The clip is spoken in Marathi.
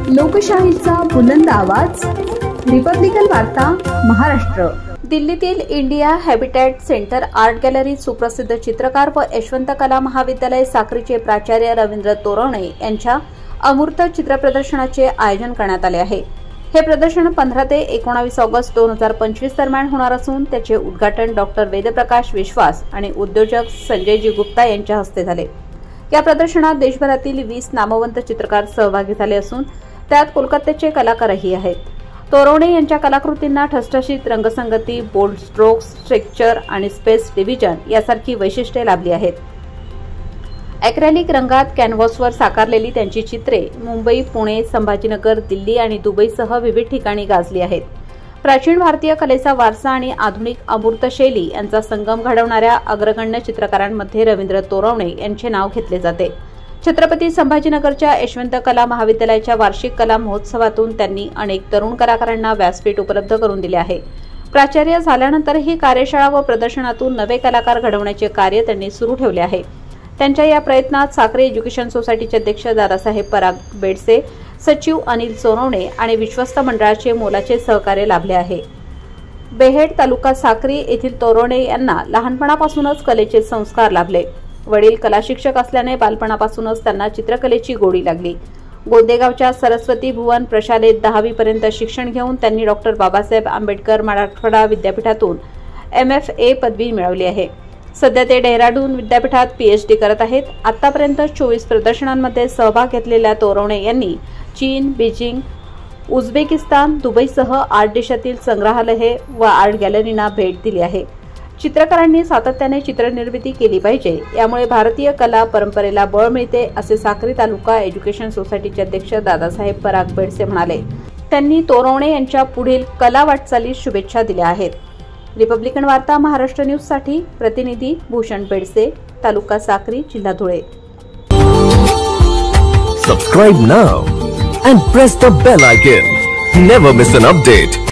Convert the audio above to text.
लोकशाहीचा बुलंद आवाज, रिपब्लिकन वार्ता महाराष्ट्र। दिल्लीतील इंडिया हॅबिटॅट सेंटर आर्ट गॅलरीत सुप्रसिद्ध चित्रकार व यशवंत कला महाविद्यालय साक्रीचे प्राचार्य रवींद्र तोरवणे यांच्या अमूर्त चित्रप्रदर्शनाचे आयोजन करण्यात आले आहे। हे प्रदर्शन 15 ते 19 ऑगस्ट 2025 दरम्यान होणार असून त्याचे उद्घाटन डॉक्टर वेदप्रकाश विश्वास आणि उद्योजक संजय जी गुप्ता यांच्या हस्ते झाले। या प्रदर्शनात देशभरातील 20 नामवंत चित्रकार सहभागी झाले असून त्यात कोलकात्याचे कलाकारही आहेत। तोरवणे यांच्या कलाकृतींना ठसठशीत रंगसंगती, बोल्ड स्ट्रोक्स, स्ट्रक्चर आणि स्पेस डिव्हिजन यासारखी वैशिष्ट्ये लाभली आहेत। ॲक्रेलिक रंगात कॅनव्हासवर साकारलेली त्यांची चित्रे मुंबई, पुणे, संभाजीनगर, दिल्ली आणि दुबईसह विविध ठिकाणी गाजली आहेत। प्राचीन भारतीय कलेचा वारसा आणि आधुनिक अमूर्त शैली यांचा संगम घडवणाऱ्या अग्रगण्य चित्रकारांमध्ये रवींद्र तोरवणे यांचे नाव घेतले जाते। छत्रपती संभाजीनगरच्या यशवंत कला महाविद्यालयाच्या वार्षिक कला महोत्सवातून त्यांनी अनेक तरुण कलाकारांना व्यासपीठ उपलब्ध करून दिले आहे। प्राचार्य झाल्यानंतरही कार्यशाळा व प्रदर्शनातून नवे कलाकार घडवण्याचे कार्य त्यांनी सुरू ठेवले आहे। त्यांच्या या प्रयत्नात साक्री एज्युकेशन सोसायटीचे अध्यक्ष दादासाहेब पराग बेडसे, सचिव अनिल सोनवणे आणि विश्वस्त मंडळाचे मोलाचे सहकार्य लाभले आहे। बेहेड तालुका साक्री येथील तोरवणे यांना लहानपणापासूनच कलेचे संस्कार लाभले। वडील कला शिक्षक असल्याने बालपणापासूनच त्यांना चित्रकलेची गोडी लागली। गोंदेगावच्या सरस्वती भुवन प्रशालेत 10वी पर्यंत शिक्षण घेऊन त्यांनी डॉक्टर बाबासाहेब आंबेडकर मराठवाडा विद्यापीठातून MFA पदवी मिळवली आहे। सध्या ते डेहराडून विद्यापीठात PhD करत आहेत। आतापर्यंत 24 प्रदर्शनांमध्ये सहभाग घेतलेल्या तोरवणे यांनी चीन, बीजिंग, उझबेकिस्तान, दुबईसह 8 देशातील संग्रहालये व आर्ट गॅलरींना भेट दिली आहे। चित्रकारांनी सातत्याने चित्रनिर्मिती केली पाहिजे, यामुळे भारतीय कला परंपरेला बळ मिळते, असे साक्री तालुका एज्युकेशन सोसायटीचे अध्यक्ष दादासाहेब पराग बेडसे म्हणाले। त्यांनी तोरवणे यांच्या पुढील कला वाटचालीस शुभेच्छा दिल्या आहेत। रिपब्लिकन वार्ता महाराष्ट्र न्यूजसाठी प्रतिनिधी भूषण बेडसे, तालुका साक्री, जिल्हा Dhule. Subscribe now and press the bell icon. Never miss an update.